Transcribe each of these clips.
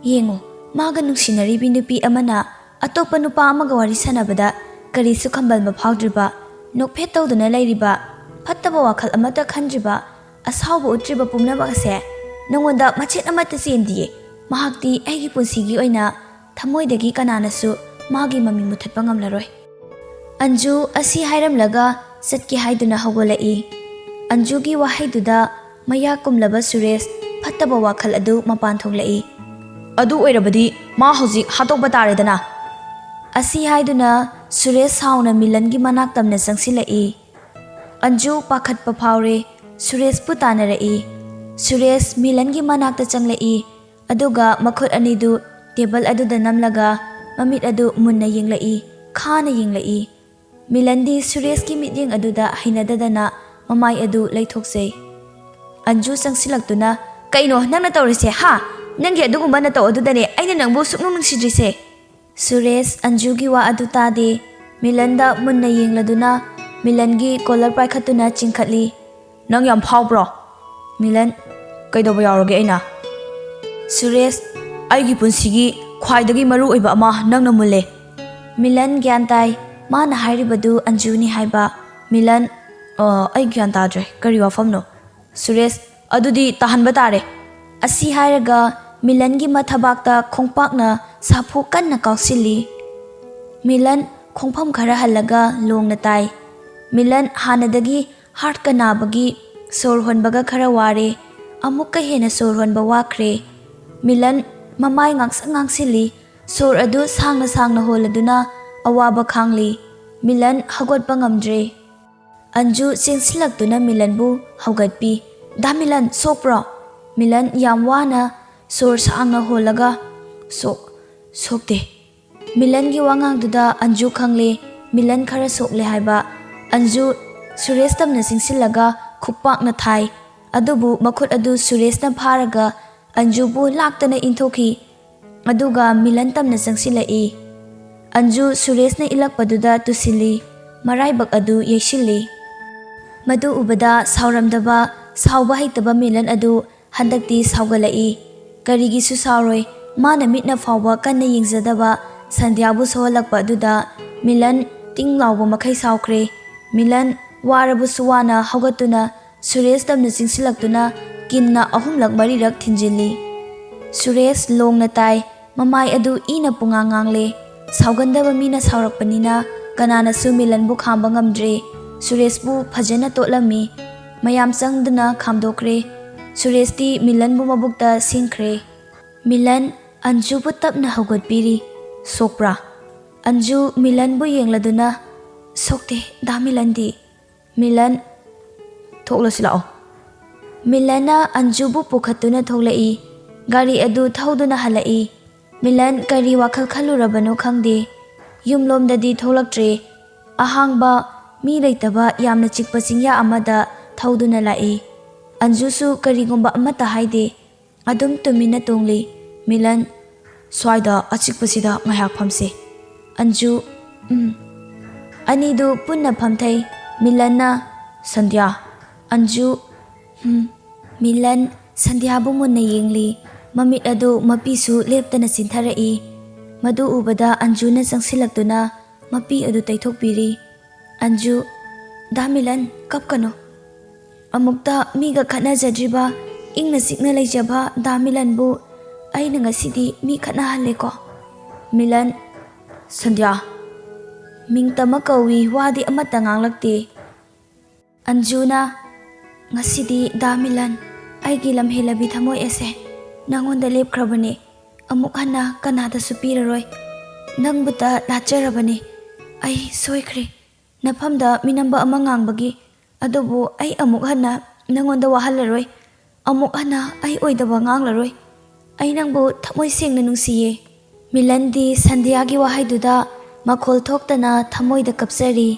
Yengo, maga nungsinaribi nupi amana atopa nupa amaga wari sanabada karisu khambal maphaudriba nokphet tawduna leiriba fattaba wakhal amata khandriba asawba utriba pumnaba ase nongonda machet amata sendiye mahakti aigi punsigi oina thamoidagi kananasu magi mami muthatpa ngamlaroi Anju asi hairamlaga satki haiduna hawgolai Anjugi wahaiduda maya kumlaba Suresh fattaba wakhal adu mapan thoglai adu oirabadi ma hojik hatokba taredana asi haiduna Suresh sauna Milangi manak tamna sangsilai Anju pakhatpa phawre Suresh pu tanarai Suresh Milangi manakta changlai aduga makhut anidu table aduda namlaga mamit adu munna yenglai khana yenglai Milandi Suresh ki mityeng aduda hainadadana mamai adu leithokse Anju sangsilaktuna kaino nangna tawrise ha nanggi adugumba na taw adudane aina nangbu suknung nungsidrise Suresh Anjugi wa adu tade Milanda munna yengladuna Milangi collar paikhatuna chingkhatli nang yam phawbro Milan kaidoba yawrage aina Suresh aigi punsigi khwaidagi maru oiba ama nangna mulle Milan gyantai mana hairibadu Anjuni haiba Milan ai gyan tadre kari wafamno Suresh adudi tahanba tare asi hairaga Milangi mathabakta khongpakna sapu kanna kausili Milan khongpham khara halaga longna tai Milan hanadagi heart kanabagi sor honbaga khara ware amukka hena sor honba wakre Milan mamai ngangsili sor adu sangna holaduna awaba khangli Milan hagotpa ngamdre Anju singsilaktuna Milanbu haugatpi da Milan sopro Milan yamwana sor sangna holaga sokte Milangi wangangduda Anju khangle Milan khara sokle haiba Anju Suresh tamna singsilaga khupakna thai adubu makhut adu Suresh na pharaga Anju bu laktana inthoki aduga Milan tamna sangsilai Anju Suresh na ilakpaduda tusili maraibak adu yeshili madu ubada sauramdaba sauba haitaba Milan adu handakti saugalai karigisu sauroi mana mitna fawba kanna yingzadaba sandhyabu sohalakpa aduda Milan tinglawba makhai saukre Milan warabu suwana haugatuna Suresh tamna singsilaktuna kinna ahumlak marirak thinjili Suresh longna tai mamai adu ina pungangangle saugandaba mina saurakpanina kananasu Milanbu khamba ngamdre Sureshbu phajana totlami mayam sangduna khamdokre Sureshti Milanbu mabukta singkhre Milan Anjubu tapna haugatpiri sokpra Anju Milanbu yengladuna sokte da Milandi Milan thoklosilao Milana Anjubu pukhatuna thoklai gari adu thauduna halai Milan kari wakhal khalurabano khangde yumlomdadi tholaktre ahangba mi leitaba yamna chikpa chingya amada thauduna lai Anjusu karigomba amata haide adum tumina tongli Milan swaida achikpasida ngayak phamse Anju anidu punna phamthai Milanna Sandhya Anju Milan Sandhya bu munna yengli mamit adu mapisu leptana sintharai madu ubada Anjuna sangsilaktuna mapi adu taithokpiri Anju da Milan kapkano amukta miga khana jadriba ingna sikna leijaba da Milan bu aina ngasidi mi khana haleko Milan Sandhya mingtama kawi wadi amata nganglakte Anjuna ngasidi da Milan aigi lamhelabi thamoi ase nangonda lepkhrabane amuk hana kanada supiraroi nangbuta lacharabane ai soikhre nafamda minamba ama ngangbagi adubu ai amuk hana nangonda wahalaroi amuk hana ai oidaba nganglaroi ai nangbu thamoi sengna nungsiye Milandi Sandhyagi wahaiduda makhol thoktana thamoida kapsari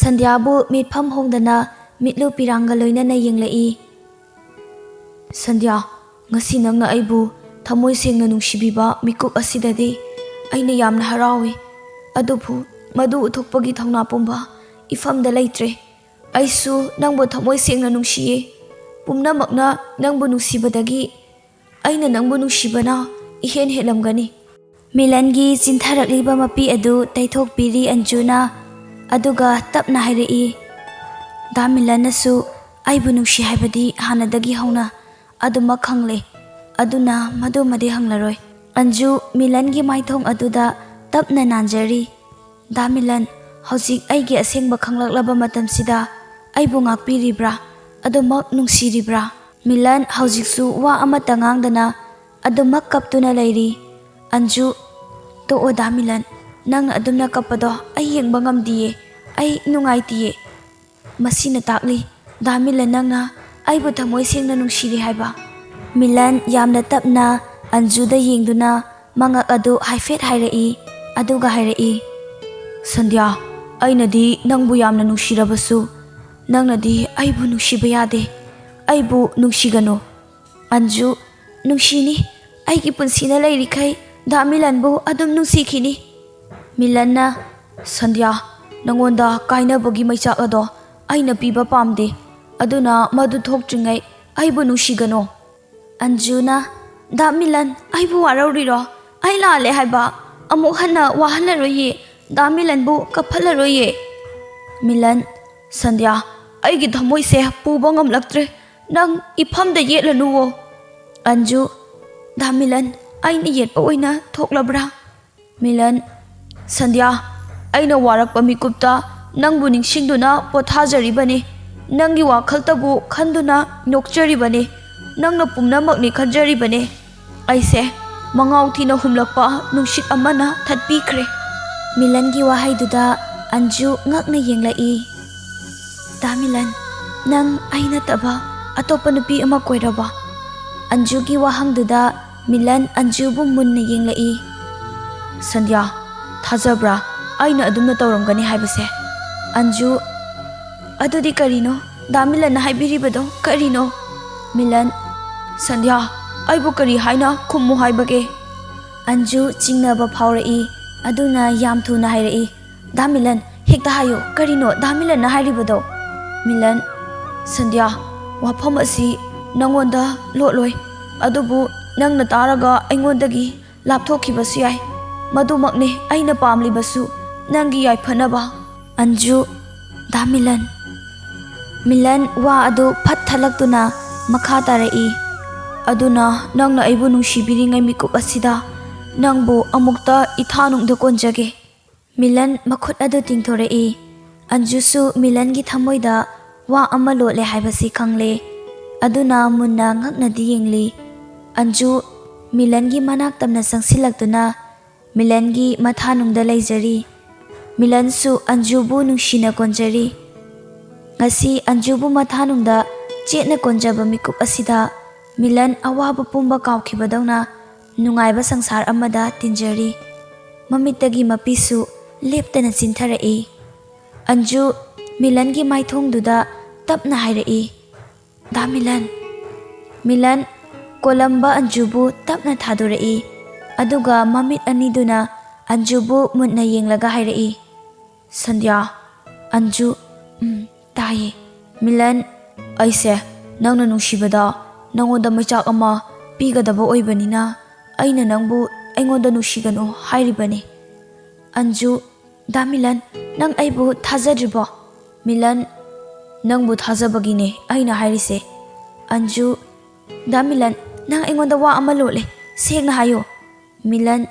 Sandhyabu mitpham hongdana mitlu piranga loinana yenglai Sandhya ngasi nangna aibu thamoi sengna nungsibiba mikup asidadi aina yamna harawi adubu madu uthokpagi thongna pumba ifamda leitre aisu nangbu thamoi sengna nungsiye pumnamakna nangbu nungsibadagi aina nangbu nungsibana ihen helamgani. Milangi chintharagliba mapi adu taithokpiri Anjuna aduga tapna hairei. Da Milan nasu aibu nungsi haibadi hanadagi hauna aduma khangle aduna madumadi hanglaroi. Anju Milangi maithong aduda tapna nanjari. Da Milan hojik aigi asengba khanglaklaba matamsida aibu ngakpiribra adumak nungsiribra. Milan hojiksu wa amata ngangdana adumak kaptuna lairi. Anju to o Da Milan nang adumna kapado ai yengba ngamdiye ai nungaitiye. Masina takli Da Milan nangna aibu thamoi sengna nungsiri haiba. Milan yamna tapna Anjuda yengduna mangak adu haifet hairei aduga hairei. Sandhya, ainadi nangbu yamna nungsirabasu nangnadi aibu nungsiba yade. Aibu nungsigano. Anju nungsini aigi punsina lairikai Da Milanbu adum nungsikini. Milanna Sandhya, nangonda kainabagi maichak ado aina piba pamde aduna madu thokdringai aibu nungsigano. Anjuna Da Milan aibu warauriro ai lale haiba amuk hana wahalaroye Da Milanbu kapalaroye. Milan Sandhya, aigi thamoi se puba ngamlaktre nang ifamda yetlanuwo. Anju Da Milan aina yetpa oina thoklabra. Milan Sandhya, aina warakpa mikupta nangbu ningsingduna pothajaribane. Nangi wakhaltabu khanduna nokjaribane. Nangna pumnamakni khanjaribane. Aise mangau thina humlakpa nungsit amana thatpikre. Milangi wahaiduda Anju ngakna yenglai. Da Milan, nang aina taba atopa nupi ama koiraba. Anjugi wahangduda Milan Anjubu munna yenglai. Sandhya, thajabra aina adumna tawramgani haibase. Anju adudi karino Da Milan haibiribado karino. Milan Sandhya, aibu kari haina khummu haibage. Anju chingnaba phaurai aduna yam thuna hairei. Da Milan hekta hayo karino Da Milan na hairibado. Milan Sandhya, wafam asi nangonda lotloi adubu nangna taraga aingondagi lapthokibasu yai. Madumakne aina pamlibasu nangi yaifanaba. Anju Da Milan. Milan wa adu phat thalaktuna makha tarai. Aduna nangna aibu nungsibiri ngai mikup asida nangbu amukta ithanungda konjage. Milan makhut adu tingthorei. Anjusu Milangi thamoida wa ama lotle haibasi khangle aduna munna ngaknadi yengli. Anju Milangi manak tamna sangsilaktuna Milangi mathanungda laijari. Milansu Anjubu nungsina konjari. Ngasi Anjubu mathanungda chetna konjaba mikup asida Milan awaba pumba kaukibadawna nungaiba sangsar amada tinjari. Mamitagi mapisu leptana chintharai. Anju Milangi maithongduda tapna hairei. Da Milan. Milan kolamba Anjubu tapna thadorei. Aduga mamit aniduna Anjubu munna yenglaga hairei. Sandhya, Anju taye. Milan aise nangna nungsibada nangonda maichak ama pigadaba oibanina aina nangbu aingonda nungsigano hairibane. Anju Da Milan, nang aibu thajadribo. Milan nangbu thajabagine aina hairise. Anju Da Milan, nang aingonda wa ama lole sengna hayo. Milan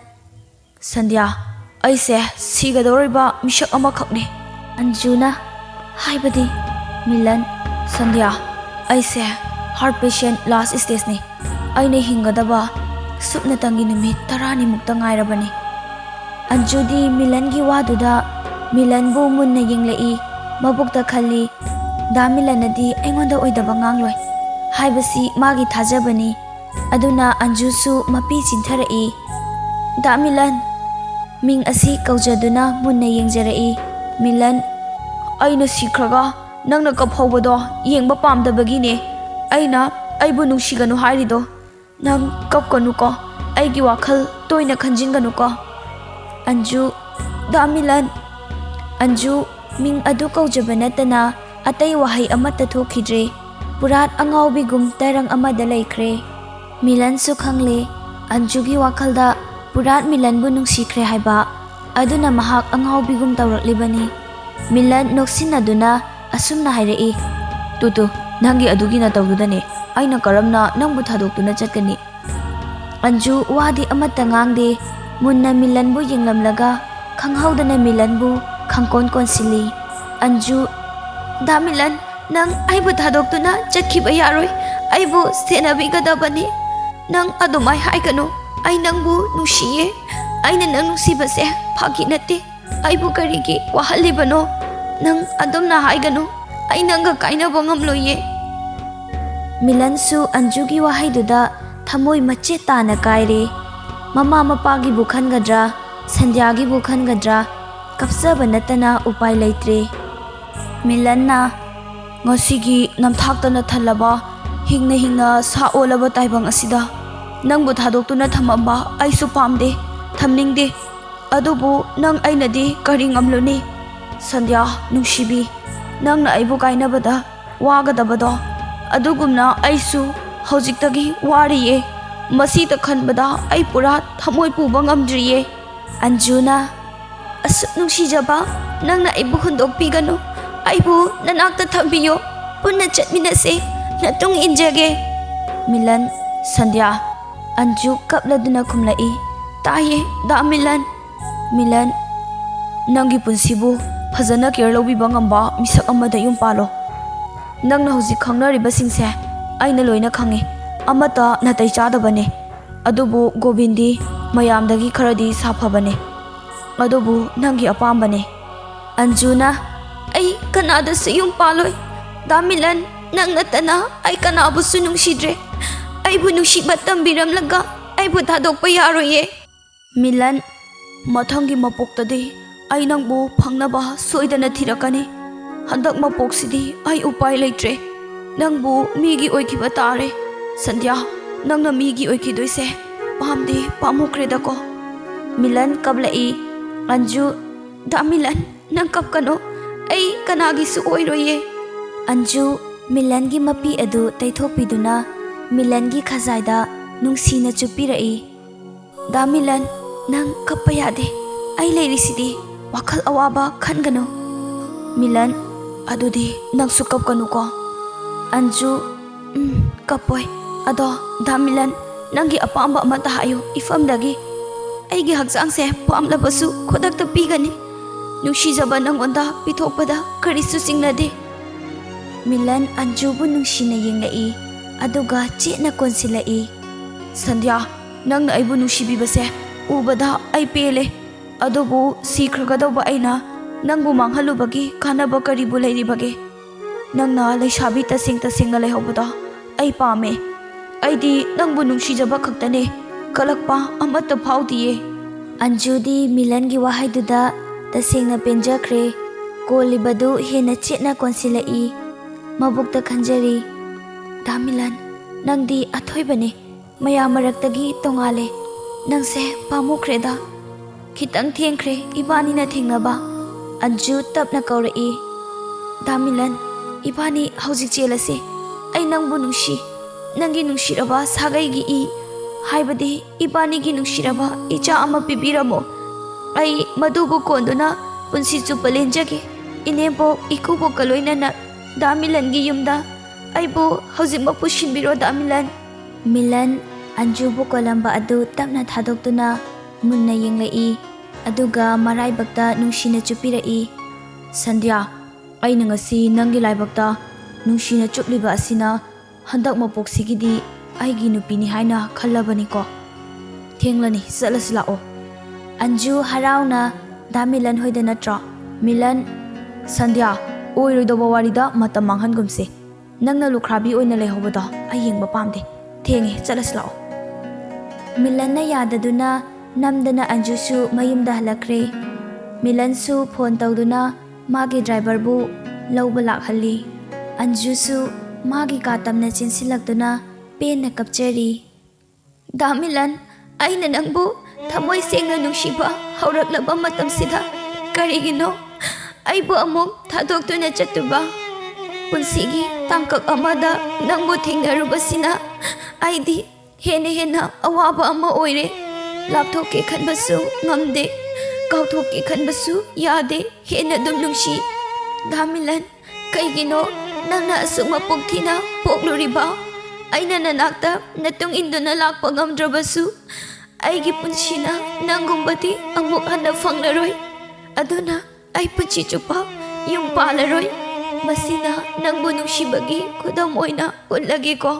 Sandhya, aise sigadoriba misak ama khakne. Anjuna haibadi. Milan Sandhya, aise heart patient last stage ni. Aina hingadaba supna tangi numit 10 mukta ngairabani. Anjudi Milangi waduda Milanbu munna yenglai mabukta khali Da Milanadi aingonda oidaba ngangloi haibasi magi thajabani. Aduna Anjusu mapi chintharai. Da Milan ming asi kaujaduna munna yengjarai. Milan aina sikhraga nangna kaphawbado yengba pamdabagine aina aibu nungsiganu hairido. Nang kapkanu ko aigi wakhal toina khanjinganu ko. Anju Da Milan. Anju ming adu kaujaba natana atai wahai amata thokidre. Purat angaubigum tarang amada laikre. Milan su khangle Anjugi wakalda purat Milanbu nungsikre haiba aduna mahak angaubigum tawraklibani. Milan noksinaduna asumna hairei. Tutu nangi adugi na tawdudani aina karamna nangbu thadokuna chatkani. Anju wadi amata ngangde munna Milanbu yenglamlaga khanghaudana Milanbu khangkon konsili. Anju da Milan nang aibu thadokuna chatkhiba yaroi aibu senabigadabani. Nang adumai haigano ai nangbu nungsiye aina nang nungsibase phagi nate aibu karigi wahalibano nang adumna haigano ai nanga kainaba ngamloye. Milansu Anjugi wahaiduda thamoi mache tana kaire. Mama mapagi bu khangadra Sandhyagi bu khangadra kapsaba natana upai leitre. Milanna ngasigi namthaktana thalaba hingna hingna sa olaba taibang asida nangbu thadokuna thamamba aisu pamde thamningde adubu nang ainadi kari ngamloni. Sandhya nungsibi nangna aibu kainabada wagadabado adugumna aisu haujiktagi wariye masita khanbada ai pura thamoi puba ngamdriye. Anjuna asuk nungsijaba nangna aibu hundokpigano aibu nanakta thambiyo punna chatminase natung injage. Milan Sandhya Anju kapladuna khumlai taye da Milan. Milan nangi punsibu fazana care lawbiba ngamba misak amada yum palo. Nangna hauji khangnariba singse aina loina khange amata natai chadabane adubu Govindi mayamdagi kharadi safabane adubu nangi apambane. Anjuna ai kanada su yum paloi da Milan nang natana ai kanabu su nungsidre aibu nungsiba tambiramlaga aibu thadokpa yaroye. Milan mathangi mapoktadi ai nangbu phangnaba soidana thirakani. Handak mapoksidi ai upai leitre nangbu migi oikhiba tare. Sandhya nangna migi oikhidoise pamde pamukredako. Milan kablai. Anju da Milan nang kapkano ai kanagi su oiroye. Anju Milangi mapi adu taithopiduna Milangi khazaida nungsina chupirai. Da Milan nang kappa yade ai leirisidi wakhal awaba khangano. Milan adudi nang su kapkanu ko. Anju kapoi ado da Milan nangi apamba amata hayo ifamdagi aigi hakjangse pamlabasu khodakta pigani nungsijaba nangonda pithokpada karisu singnade. Milan Anjubu nungsina yenglai aduga chena konsilai. Sandhya nangna aibu nungsibibase ubada ai pele adubu sikhragadaba aina nangbu manghalubagi kanaba karibu leiribage. Nangna leisabi tasingna leihobada ai pame aidi nangbu nungsijaba khaktane kalakpa amata phaudiye. Anjudi Milangi wahaiduda tasingna penjakre kolibadu hena chena konsilai mabukta khanjari. Da Milan nangdi athoibane maya maraktagi tongale nangse pamukreda khitang thengkre ibani na thingnaba. Anju tapna kaurai. Da Milan ibani haujik chelase ai nangbu nungsi nangi nungsiraba sagai gi i haibadi ibani gi nungsiraba icha ama pibiramo ai madubu konduna punsi chupalenjage inebo ikubo kaloina na da Milan gi yumda aibu haujik mapushinbiro da Milan. Milan Anjubu kolamba adu tapna thadokduna munna yenglai aduga maraibakta nungsina chupirai. Sandhya aina ngasi nangi laibakta nungsina chupliba asina handak mapoksigidi aigi nupini haina khallabani ko. Thenglani salaslao. Anju harauna da Milan hoida natra. Milan Sandhya oiroidoba warida matam manghangumse nangna lukhrabi oina leihobada ayengba pamde thengi salaslao. Milanna yadaduna namdana Anjusu mayumda halakre. Milansu phone tawduna magi driver bu lawba lakhalli. Anjusu magi katamna chinsilakduna penna kapcheri. Da Milan aina nangbu thamoi sengna nungsiba hauraklaba matamsida karigino aibu amuk thadoktuna chatuba punsigi tangkak amada nangbu thengnarubasina aidi हेन्ना अवाबा अमा ओइरे लापथोके खनबसु ngamde kauthoke khanbasu yade हेन्ना दुम नुंसी दामिलन कईगिनो नंगना असुमा पोक्थिना पोक्लुरिबा अइना ननाक्ता Natung इंदुना Lhakpa ngamdrabasu अइगी पुंसिना नंगुंबदी अमुक हन्ना फंगलरोय अदुना अइ पुंसि चुपा युम पालरोय मसिना नंगबु नुंसिबगी खुदम ओइना उल्लगेको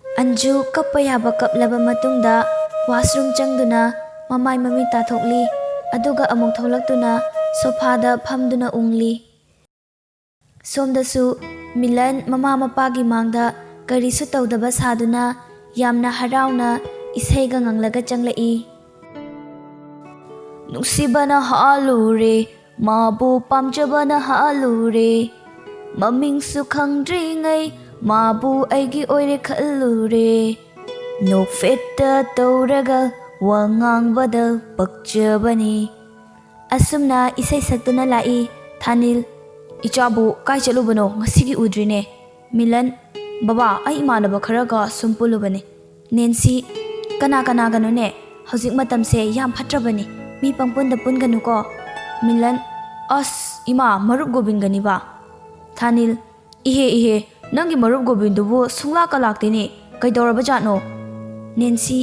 अंजू कप्पा याबा कपलबा मतुंगदा वाशरूम चंगदुना ममाय ममी ताथोकली अदुगा अमुक थौलक्तुना सोफादा फमदुना उंगली सोमदसु मिलन ममा मपागी मांगदा करिसु तौदबा सादुना यामना हरावना इसैगा nganglगा चंगलई नुक्सिबना हालुरे माबु पामजबना हालुरे ममिंगसु खंग्द्रिङै माबु अइगी ओइरे खल्लुरे नोफेट्टा तौरगा वांगांगबदा पक्चबनी असुमना इसै सक्तुना लाई थानिल इचाबु काय चलुबनो ngasiगी उद्रिने मिलन बाबा आई इमानब खरगा सुमपुलुबने नेंसी कना कना गनुने हौजिक मतमसे याम फट्रबनी मी पंगपुंदा पुनगनुको मिलन अस इमा मरुप गोबिंगनिबा थानिल इहे नंगी मरुप गोबिंदुबु सुंगला कलाक्तिनी कैदौरबा जानो नेंसी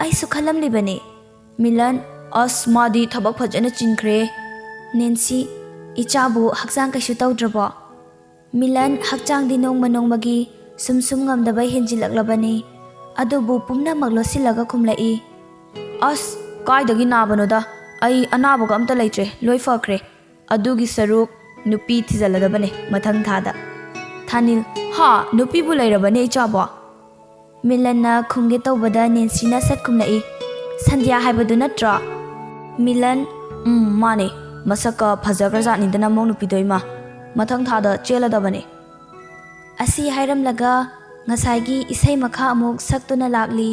आइसु खलमलिबने मिलन अस मादी थबक फजन चिनख्रे नेंसी इचाबु हक्चांग कैसु तौद्रबो मिलन हक्चांग दि नोंग मनोंगमगी सुम ngamdaba henjilaklabani adubu pumna maglosilaga khumlai अस कायदगी नाबनोदा आई अनाबगा अमता लेट्रे लोय फक्रे अदुगी सरुक नुपी थिजलदबने मथंग थादा थानिल हा नुपी बु लेरबने इचाबो मिलनना खुंगे तौबदा नेंसीना सत खुमलाई संध्या हाइबदु नत्रा मिलन माने मसका फजग्रजानिदना मौ नुपीदोइमा मथंग थादा चेलदबने असी हाइरमलगा ngसाइगी इसै मखा अमुक सक्तुना लागली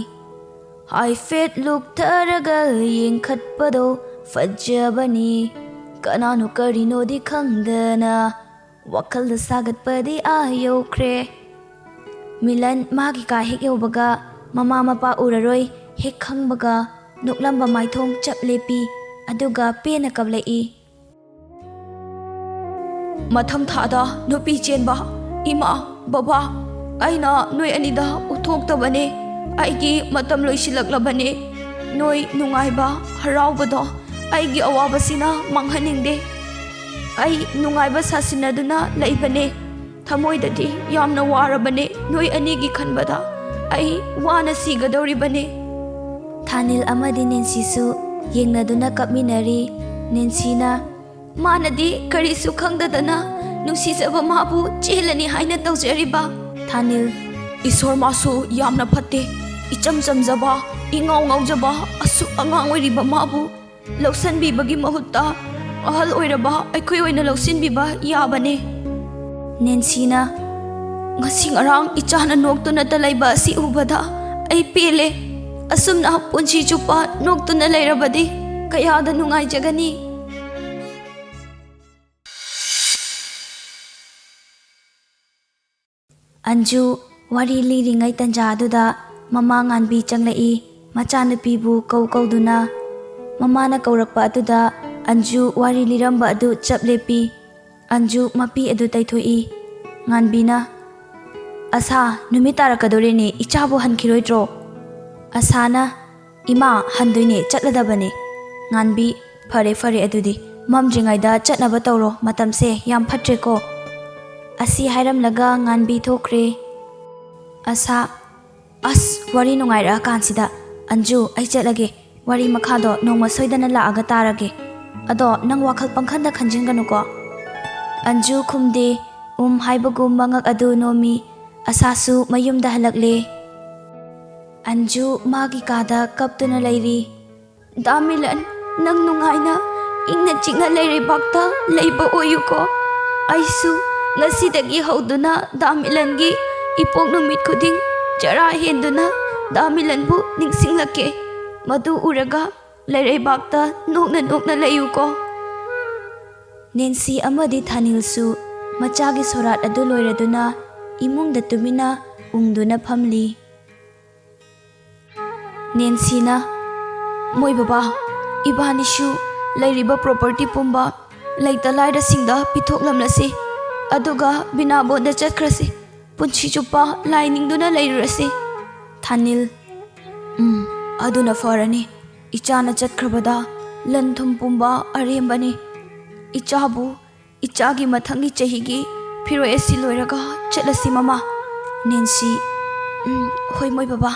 हाई फेट लुक थरगा येंखटपदो फजबनी कनानु करिनोदि खंगदना वखल सागतपदि आयोख्रे मिलन मागी का हेक योबगा ममा मपा उररोय हेक खंगबगा नुकलंबा माइथोंग चपलेपी अदुगा पेना कबलई मथम थादा नुपी चेनबा इमा बाबा आइना नोय अनिदा उथोक्तबने आइगी मतम लोइसिलक्लबने नोय नुंगाइबा हरावबदो आइगी अवाबसिना मांगहनिंगदे आई नुंगाइबा सासिनदुना लैबने थमोइददि यामना वारबने नोय अनिगी खनबदा आई वाना सिगदौरिबने थानिल अमदि नेंसीसु येंगनदुना कपमिनरी नेंसीना मानदी करिसु खंगददना नुसिजबा माबु चेलनी हाइना तौजरिबा थानिल ईश्वर मासु यामना फते इचम चमजबा इंगाव गावजबा असु अंगांग ओइरिबा माबु लौसनबीबगी महुत्ता अहल ओइरबा अखोय ओइना लौसिनबीबा याबने नेंसीना ngasi ngarang ichana noktuna talaiba si ubada ai pele asumna punchi chupa noktuna leirabadi kayada nungai jagani Anju वारी लीरिंगै तंजादुदा ममा nganbi changlai machanupibu कौकौदुना ममाना कौरकपा अदुदा अंजू वारी लिरंबा अदु चपलेपी अंजू मपी अदु तैथोई nganbina असा नुमि तारकदोरेने इचाबु हनखिरोइद्रो असाना इमा हंदुइने चटलदबने nganbi फरे फरे अदुदि ममजिंगाइदा चटनबा तौरो मतमसे याम फट्रेको असी हाइरमलगा nganbi थोक्रे असा अस वारी नुंगाइरा कांसिदा अंजू आई चलगे वारी मखादो नोंमा सोइदना लागा तारगे अदो नंग वाखल पंखंदा खंजिंगनुको अंजू खुमदे हाइबगुम मंगक अदु नोमी असासु मयुमदा हलकले अंजू मागी कादा कपतुना लैरी दामिलन नंग नुंगाइना इंगना चिंगना लैरे बाक्ता लैबा ओयुको आइसु ngasi hauduna damilangi ipok numit khuding chara henduna damilanbu ningsinglake madu uraga leirebakta nokna layuko Nancy amadi thanilsu machagi sorat adu loiraduna imungda tumina ungduna phamli Nensina Moi baba Ibanisu Lairiba property pumba Laita laida singda Pithok lamlasi Aduga binabo da chatkrasi Punchi chupa lining duna lairasi Thanil Aduna farani Ichana chatkrabada Lanthum pumba arembani Ichabu Ichagi mathangi chahigi Piro esi loiraga chatlasi mama Nancy Hoi moi baba